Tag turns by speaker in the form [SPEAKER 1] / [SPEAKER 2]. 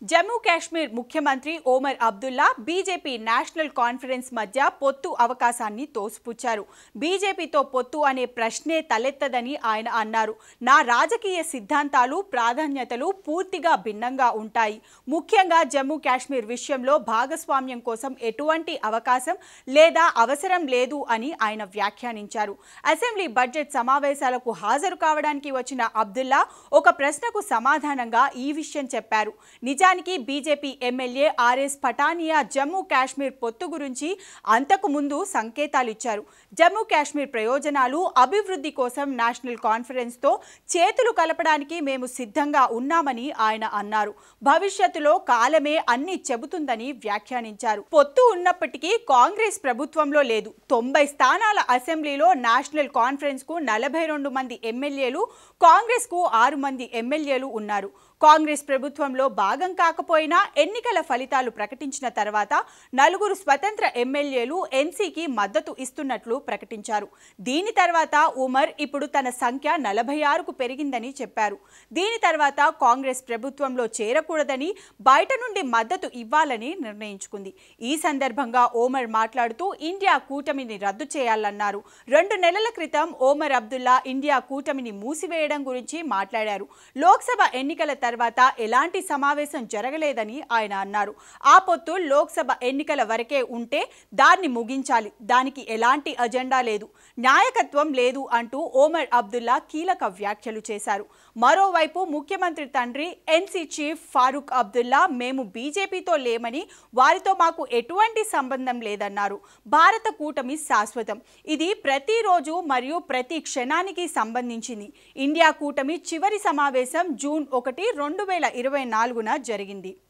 [SPEAKER 1] జమ్మూ కాశ్మీర్ ముఖ్యమంత్రి Omar Abdullah BJP national conference మధ్య పొత్తు అవకాశాన్ని తోసిపుచ్చారు. బీజేపీతో పొత్తు అనే ప్రశ్నే తలెత్తదని ఆయన అన్నారు. నా రాజకీయ సిద్ధాంతాలు, ప్రాధాన్యతలు పూర్తిగా భిన్నంగా ఉంటాయి. ముఖ్యంగా జమ్మూ కాశ్మీర్ విషయంలో భాగస్వామ్యం కోసం ఎటువంటి అవకాశం లేదా అవసరం లేదు అని ఆయన వ్యాఖ్యానించారు. అసెంబ్లీ బడ్జెట్ సమావేశాలకు హాజరు కావడానికి వచ్చిన అబ్దుల్లా ఒక ప్రశ్నకు సమాధానంగా ఈ విషయం చెప్పారు. నిజానికి BJP MLA RS Pathania Jammu Kashmir పొత్తు గురించి అంతకు ముందు సంకేతాలు ఇచ్చారు. జమ్మూ కాశ్మీర్ ప్రయోజనాలు, అభివృద్ధి కోసం నేషనల్ కాన్ఫరెన్స్తో చేతులు కలపడానికి మేము సిద్ధంగా ఉన్నామని ఆయన అన్నారు. భవిష్యత్తులో కాలమే అన్ని చెబుతుందని వ్యాఖ్యానించారు. పొత్తు ఉన్నప్పటికీ కాంగ్రెస్ ప్రభుత్వంలో లేదు. 90 స్థానాల అసెంబ్లీలో నేషనల్ కాన్ఫరెన్స్ కు 42 మంది ఎమ్మెల్యేలు, కాంగ్రెస్ కు 6 మంది ఎమ్మెల్యేలు ఉన్నారు. కాంగ్రెస్ ప్రభుత్వంలో భాగం కాకపోయినా ఎన్నికల ఫలితాలు ప్రకటించిన తర్వాత 4 స్వతంత్ర ఎమ్మెల్యేలు ఎన్సీకి మద్దతు ఇస్తున్నట్లు ప్రకటించారు. దీని తర్వాత ఉమర్ ఇప్పుడు తన సంఖ్య 46కు పెరిగిందని చెప్పారు. దీని తర్వాత కాంగ్రెస్ ప్రభుత్వంలో చేరకూడదని, బయట నుండి మద్దతు ఇవ్వాలని నిర్ణయించుకుంది. ఈ సందర్భంగా ఒమర్ మాట్లాడుతూ ఇండియా కూటమిని రద్దు చేయాలన్నారు. 2 నెలల క్రితం ఒమర్ అబ్దుల్లా ఇండియా కూటమిని మూసివేయడం గురించి మాట్లాడారు. లోక్సభ ఎన్నికల తర్వాత ఎలాంటి సమావేశం జరగలేదని ఆయన అన్నారు. ఆ పొత్తు లోక్సభ ఎన్నికల వరకే ఉంటే దాన్ని ముగించాలి. దానికి ఎలాంటి అజెండా లేదు, నాయకత్వం లేదు అంటూ ఒమర్ అబ్దుల్లా కీలక వ్యాఖ్యలు చేశారు. మరోవైపు ముఖ్యమంత్రి తండ్రి ఎన్సీ చీఫ్ ఫారూక్ అబ్దుల్లా మేము బీజేపీతో లేమని, వారితో మాకు ఎటువంటి సంబంధం లేదన్నారు. భారత కూటమి శాశ్వతం. ఇది ప్రతిరోజు మరియు ప్రతి క్షణానికి సంబంధించింది. ఇండియా కూటమి చివరి సమావేశం జూన్ 1, 2024న జరిగింది.